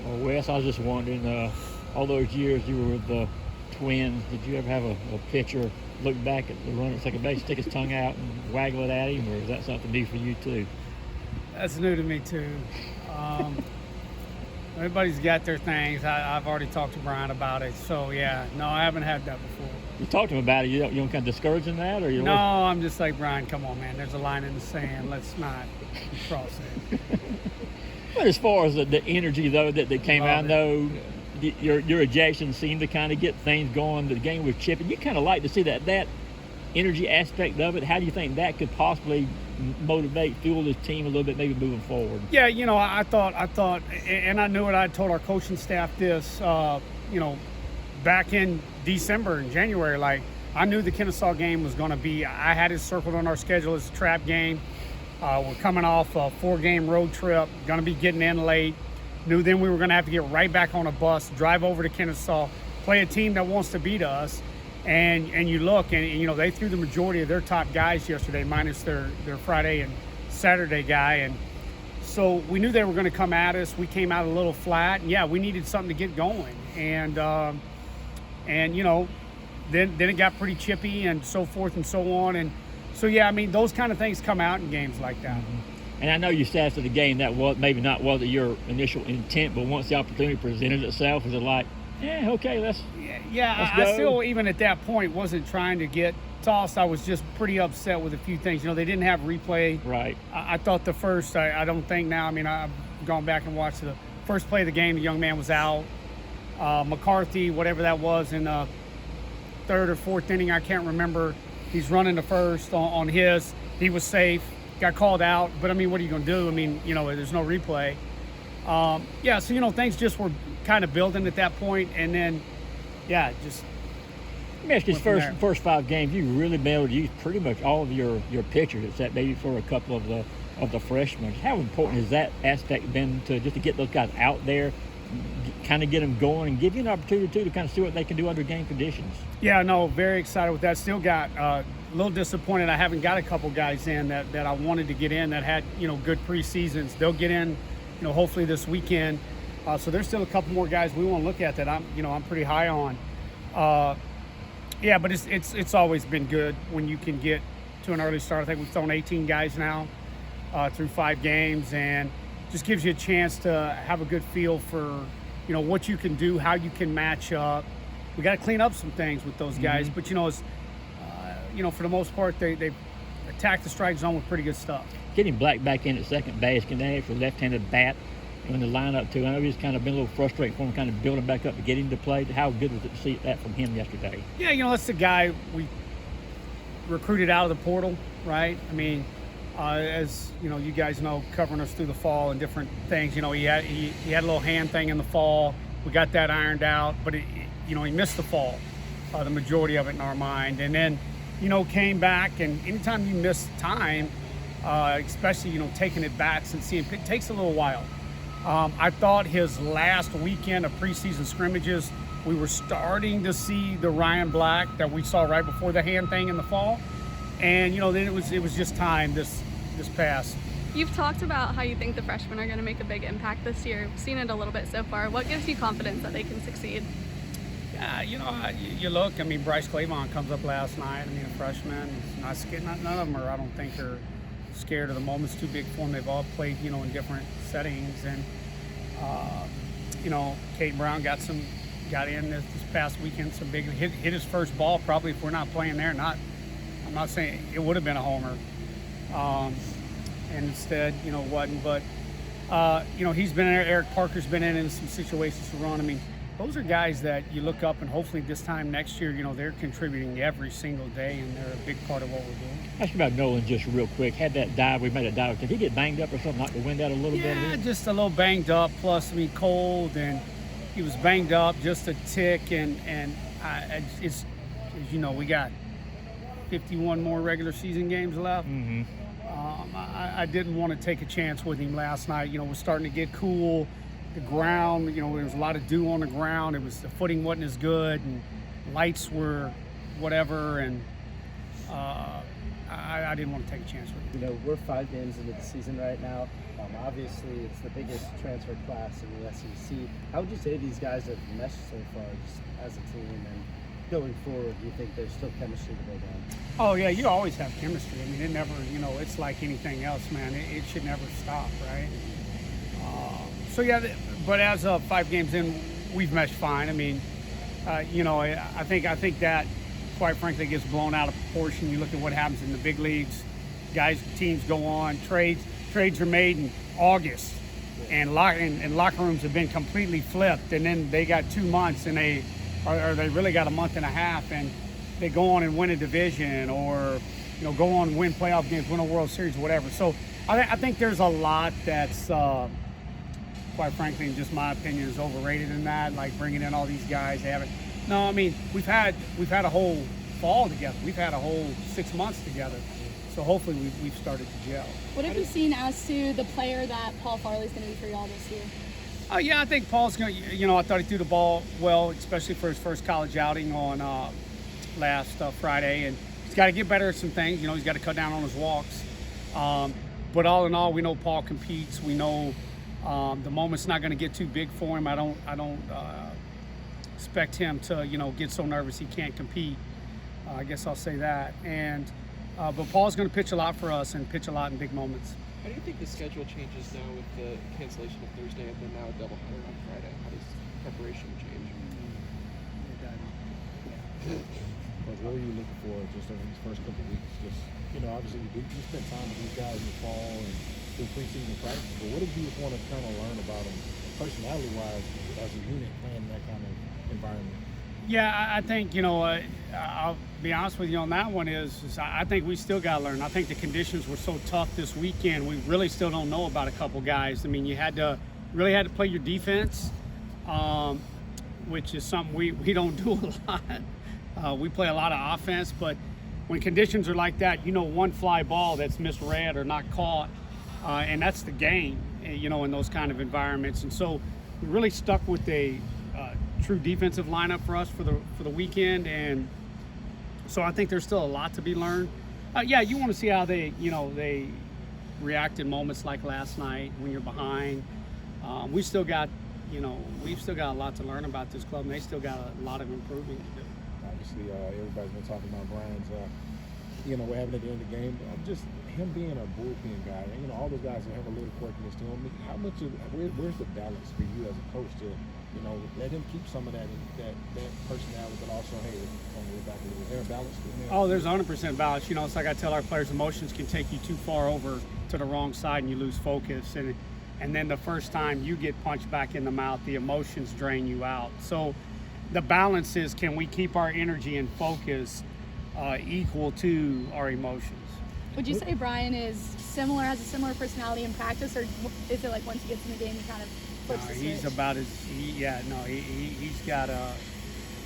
Well, Wes, I was just wondering, all those years you were with the Twins, did you ever have a pitcher look back at the runner at second base, stick his tongue out and waggle it at him, or is that something new for you too? That's new to me too. Everybody's got their things. I've already talked to Brian about it. So yeah, no, I haven't had that before. You talked to him about it. You don't kind of discourage him that, or you? No, I'm just like, Brian, come on, man. There's a line in the sand. Let's not cross it. But as far as the energy though that came out, though, your ejection seemed to kind of get things going. The game was chipping. You kind of like to see that energy aspect of it. How do you think that could possibly motivate, fuel this team a little bit, maybe moving forward? Yeah, I thought, and I knew it. I told our coaching staff this, back in December and January. Like, I knew the Kennesaw game was going to be. I had it circled on our schedule as a trap game. We're coming off a 4-game road trip, going to be getting in late. Knew then we were going to have to get right back on a bus, drive over to Kennesaw, play a team that wants to beat us. And you look, and they threw the majority of their top guys yesterday, minus their Friday and Saturday guy. And so we knew they were going to come at us. We came out a little flat. And yeah, we needed something to get going. And then it got pretty chippy and so forth and so on. And so, yeah, I mean, those kind of things come out in games like that. Mm-hmm. And I know you said after the game that wasn't your initial intent, but once the opportunity presented itself, was it like, okay, let's go? I still, even at that point, wasn't trying to get tossed. I was just pretty upset with a few things. They didn't have replay. Right. I thought the first, I don't think now, I mean, I've gone back and watched the first play of the game, the young man was out. McCarthy, whatever that was, in the third or fourth inning, I can't remember. He's running the first on his. He was safe, got called out. But, I mean, what are you going to do? I mean, there's no replay. So, things just were kind of building at that point. And then, just. Let me ask you, first 5 games, you've really been able to use pretty much all of your pitchers, except maybe for a couple of the freshmen. How important has that aspect been to get those guys out there, kind of get them going, and give you an opportunity to kind of see what they can do under game conditions? Yeah, no, very excited with that. Still got a little disappointed I haven't got a couple guys in that I wanted to get in that had good preseasons. They'll get in, hopefully this weekend. So there's still a couple more guys we want to look at that I'm pretty high on. But it's always been good when you can get to an early start. I think we've thrown 18 guys now through 5 games, and just gives you a chance to have a good feel for what you can do, how you can match up. We got to clean up some things with those guys, but for the most part they've attacked the strike zone with pretty good stuff. Getting Black back in at second base, can they actually left-handed bat in the lineup too? I know he's kind of been a little frustrating for him, kind of building back up to get him to play. How good was it to see that from him yesterday? Yeah, that's the guy we recruited out of the portal, right? I mean, as you guys know, covering us through the fall and different things. He had a little hand thing in the fall. We got that ironed out, but he missed the fall, the majority of it in our mind, and then came back. And anytime you miss time, especially taking at bats and seeing, it takes a little while. I thought his last weekend of preseason scrimmages, we were starting to see the Ryan Black that we saw right before the hand thing in the fall, and then it was just time this past. You've talked about how you think the freshmen are going to make a big impact this year. We've seen it a little bit so far. What gives you confidence that they can succeed? Yeah, you look. I mean, Bryce Clavon comes up last night. I mean, a freshman. Not scared. None of them are. I don't think are scared of the moment. It's too big for them. They've all played, in different settings, and Kate Brown got in this past weekend. Some big hit his first ball. Probably if we're not playing there, I'm not saying it would have been a homer, and instead, wasn't. But he's been in there. Eric Parker's been in some situations to run. I mean, those are guys that you look up, and hopefully this time next year, they're contributing every single day, and they're a big part of what we're doing. Ask about Nolan just real quick. Had that dive, we made a dive. Did he get banged up or something, knock the wind out a little bit? Yeah, just a little banged up. Plus, cold, and he was banged up just a tick, and it's, as you know, we got 51 more regular season games left. Mm-hmm. I didn't want to take a chance with him last night. It was starting to get cool. The ground, there was a lot of dew on the ground. The footing wasn't as good, and lights were whatever, and I didn't want to take a chance with him. We're 5 games into the season right now. Obviously, it's the biggest transfer class in the SEC. How would you say these guys have meshed so far just as a team? And going forward, do you think there's still chemistry to go down? Oh, yeah, you always have chemistry. I mean, it never, it's like anything else, man. It should never stop, right? So, yeah, but as of 5 games in, we've meshed fine. I mean, I think that, quite frankly, gets blown out of proportion. You look at what happens in the big leagues. Teams go on. Trades are made in August, and locker rooms have been completely flipped. And then they got 2 months, and they really got a month and a half, and they go on and win a division, or go on and win playoff games, win a World Series, whatever. So I think there's a lot that's, quite frankly, in just my opinion, is overrated in that. Like bringing in all these guys, they haven't. No, I mean we've had a whole fall together. We've had a whole 6 months together. So hopefully we've started to gel. What have you seen as to the player that Paul Farley's going to be for y'all this year? Yeah, I think Paul's going to, I thought he threw the ball well, especially for his first college outing on last Friday. And he's got to get better at some things. He's got to cut down on his walks. But all in all, we know Paul competes. We know the moment's not going to get too big for him. I don't expect him to, get so nervous he can't compete. I guess I'll say that. But Paul's going to pitch a lot for us and pitch a lot in big moments. How do you think the schedule changes now with the cancellation of Thursday and then now a doubleheader on Friday? How does preparation change? But what were you looking for just over these first couple of weeks? Just, obviously you spent time with these guys in the fall and through preseason practice, but what did you just want to kind of learn about them personality-wise as a unit playing in that kind of environment? Yeah, I think, I'll be honest with you on that one is I think we still got to learn. I think the conditions were so tough this weekend, we really still don't know about a couple guys. I mean, you really had to play your defense, which is something we don't do a lot. We play a lot of offense, but when conditions are like that, one fly ball that's misread or not caught, and that's the game, in those kind of environments. And so we really stuck with a true defensive lineup for us for the weekend, and so I think there's still a lot to be learned. Yeah, you want to see how they react in moments like last night when you're behind. We've still got a lot to learn about this club, and they still got a lot of improving to do. Obviously, everybody's been talking about Brian's, what happened at the end of the game. Just him being a bullpen guy, all those guys that have a little quirkiness to him. How much where's the balance for you as a coach to, let him keep some of that personality, but also, hey, on the back of it. Is there a balance to him? Oh, there's 100% balance. It's like I tell our players, emotions can take you too far over to the wrong side and you lose focus. And then the first time you get punched back in the mouth, the emotions drain you out. So the balance is, can we keep our energy and focus equal to our emotions? Would you say Brian has a similar personality in practice, or is it like once he gets in the game he kind of flips the switch? He's about as he's got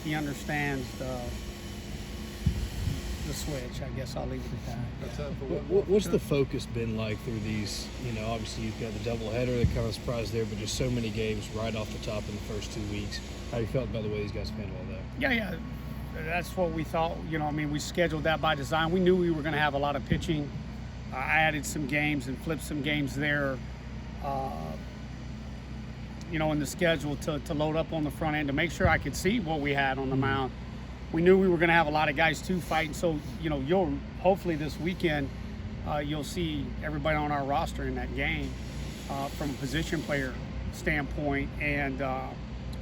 he understands the switch. I guess I'll leave it at that. What's the focus been like through these? Obviously you've got the doubleheader that kind of surprised there, but just so many games right off the top in the first 2 weeks. How you felt about the way these guys handled all that? Yeah. That's what we thought. We scheduled that by design. We knew we were going to have a lot of pitching. I added some games and flipped some games there, in the schedule to load up on the front end to make sure I could see what we had on the mound. We knew we were going to have a lot of guys too fighting. So, you'll hopefully this weekend you'll see everybody on our roster in that game from a position player standpoint. And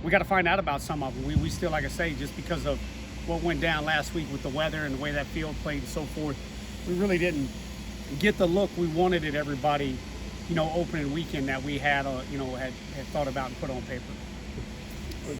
we got to find out about some of them. We still, like I say, just because of what went down last week with the weather and the way that field played and so forth, we really didn't get the look we wanted at everybody, opening weekend that we had thought about and put on paper.